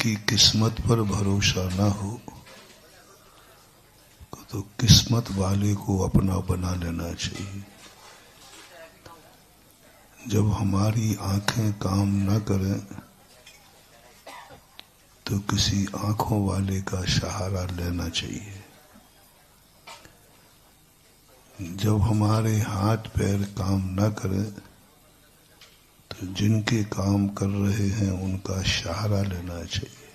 जिसकी किस्मत पर भरोसा ना हो तो किस्मत वाले को अपना बना लेना चाहिए। जब हमारी आंखें काम न करें तो किसी आंखों वाले का सहारा लेना चाहिए। जब हमारे हाथ पैर काम न करें तो जिनके काम कर रहे हैं उनका सहारा लेना चाहिए।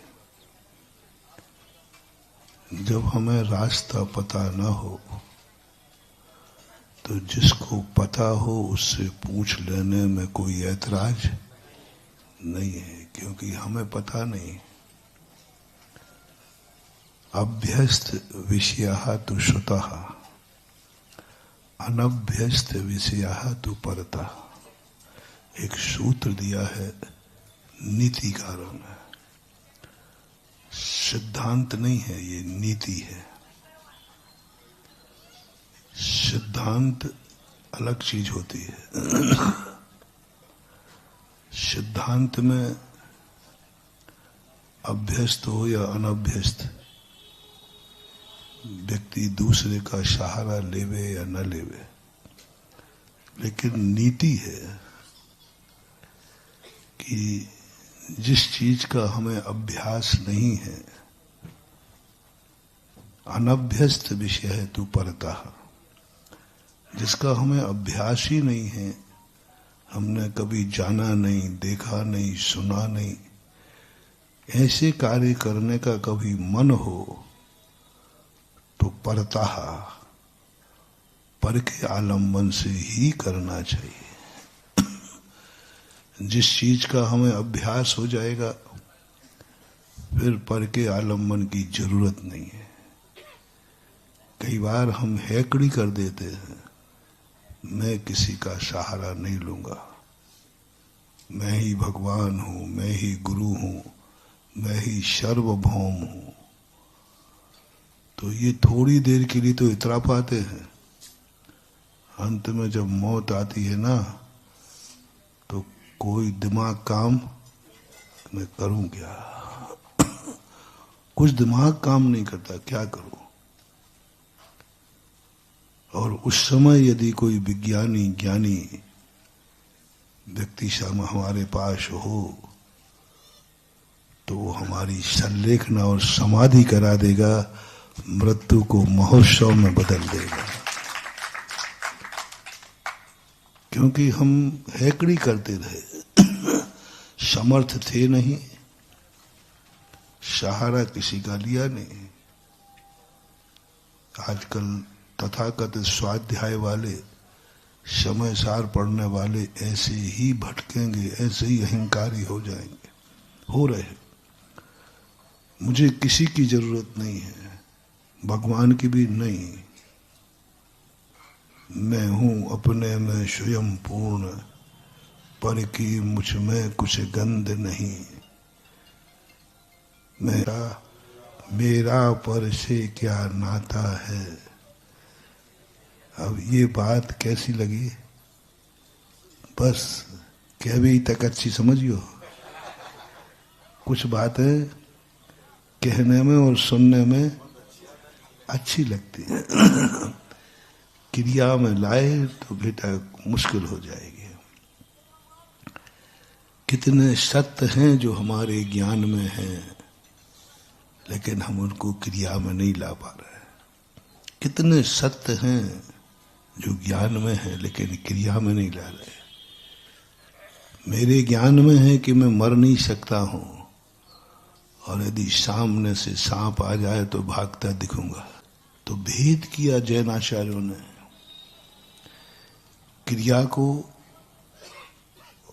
जब हमें रास्ता पता न हो तो जिसको पता हो उससे पूछ लेने में कोई ऐतराज नहीं है, क्योंकि हमें पता नहीं। अभ्यस्त विषयाः तु श्रुतः अनभ्यस्त विषयाः तु परतः। एक सूत्र दिया है नीतिकारों ने। सिद्धांत नहीं है, ये नीति है। सिद्धांत अलग चीज होती है। सिद्धांत में अभ्यस्त हो या अनभ्यस्त व्यक्ति दूसरे का सहारा लेवे या न लेवे, लेकिन नीति है कि जिस चीज का हमें अभ्यास नहीं है, अनभ्यस्त विषय है तु परतः, जिसका हमें अभ्यास ही नहीं है, हमने कभी जाना नहीं, देखा नहीं, सुना नहीं, ऐसे कार्य करने का कभी मन हो तो परतः, पर के आलम्बन से ही करना चाहिए। जिस चीज का हमें अभ्यास हो जाएगा फिर पर के आलम्बन की जरूरत नहीं है। कई बार हम हैकड़ी कर देते हैं, मैं किसी का सहारा नहीं लूंगा, मैं ही भगवान हूं, मैं ही गुरु हूं, मैं ही सर्वभौम हूं। तो ये थोड़ी देर के लिए तो इतरा पाते हैं, अंत में जब मौत आती है ना तो कोई दिमाग काम मैं करूं क्या, कुछ दिमाग काम नहीं करता, क्या करूं। और उस समय यदि कोई विज्ञानी ज्ञानी व्यक्ति हमारे पास हो तो वो हमारी संलेखना और समाधि करा देगा, मृत्यु को महोत्सव में बदल देगा। क्योंकि हम हैकड़ी करते रहे, समर्थ थे नहीं, सहारा किसी का लिया नहीं। आजकल तथाकथित स्वाध्याय वाले, समय सार पढ़ने वाले ऐसे ही भटकेंगे, ऐसे ही अहंकारी हो जाएंगे, हो रहे। मुझे किसी की जरूरत नहीं है, भगवान की भी नहीं। मैं हूं अपने में स्वयं पूर्ण, पर की मुझ में कुछ गंध नहीं। मेरा पर से क्या नाता है। अब ये बात कैसी लगी, बस कह भी तक अच्छी समझियो। कुछ बातें कहने में और सुनने में अच्छी लगती है, क्रिया में लाए तो बेटा मुश्किल हो जाएगी। कितने सत्य हैं जो हमारे ज्ञान में हैं, लेकिन हम उनको क्रिया में नहीं ला पा रहे। कितने सत्य हैं जो ज्ञान में है लेकिन क्रिया में नहीं ला रहे। मेरे ज्ञान में है कि मैं मर नहीं सकता हूं, और यदि सामने से सांप आ जाए तो भागता दिखूंगा। तो भेद किया जैनाचार्यों ने क्रिया को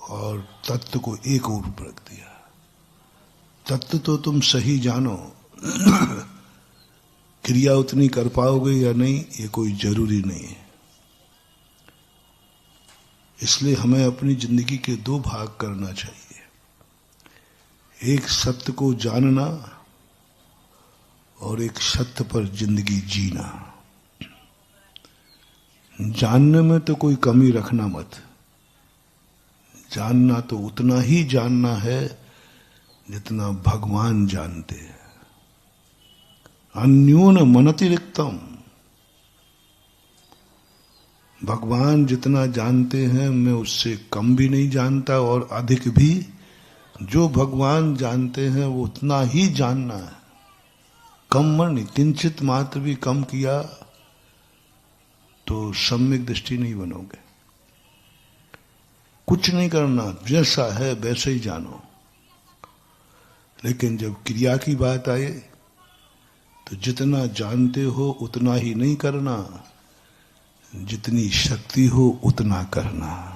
और तत्व को एक ओर रख दिया। तत्व तो तुम सही जानो, क्रिया उतनी कर पाओगे या नहीं ये कोई जरूरी नहीं है। इसलिए हमें अपनी जिंदगी के दो भाग करना चाहिए। एक सत्य को जानना और एक सत्य पर जिंदगी जीना। जानने में तो कोई कमी रखना मत। जानना तो उतना ही जानना है जितना भगवान जानते हैं। अन्यून मनतिरिक्तम, भगवान जितना जानते हैं मैं उससे कम भी नहीं जानता और अधिक भी। जो भगवान जानते हैं वो उतना ही जानना है, कम नहीं। किंचित मात्र भी कम किया तो सम्यक दृष्टि नहीं बनोगे। कुछ नहीं करना, जैसा है वैसे ही जानो। लेकिन जब क्रिया की बात आए तो जितना जानते हो उतना ही नहीं करना, जितनी शक्ति हो उतना करना।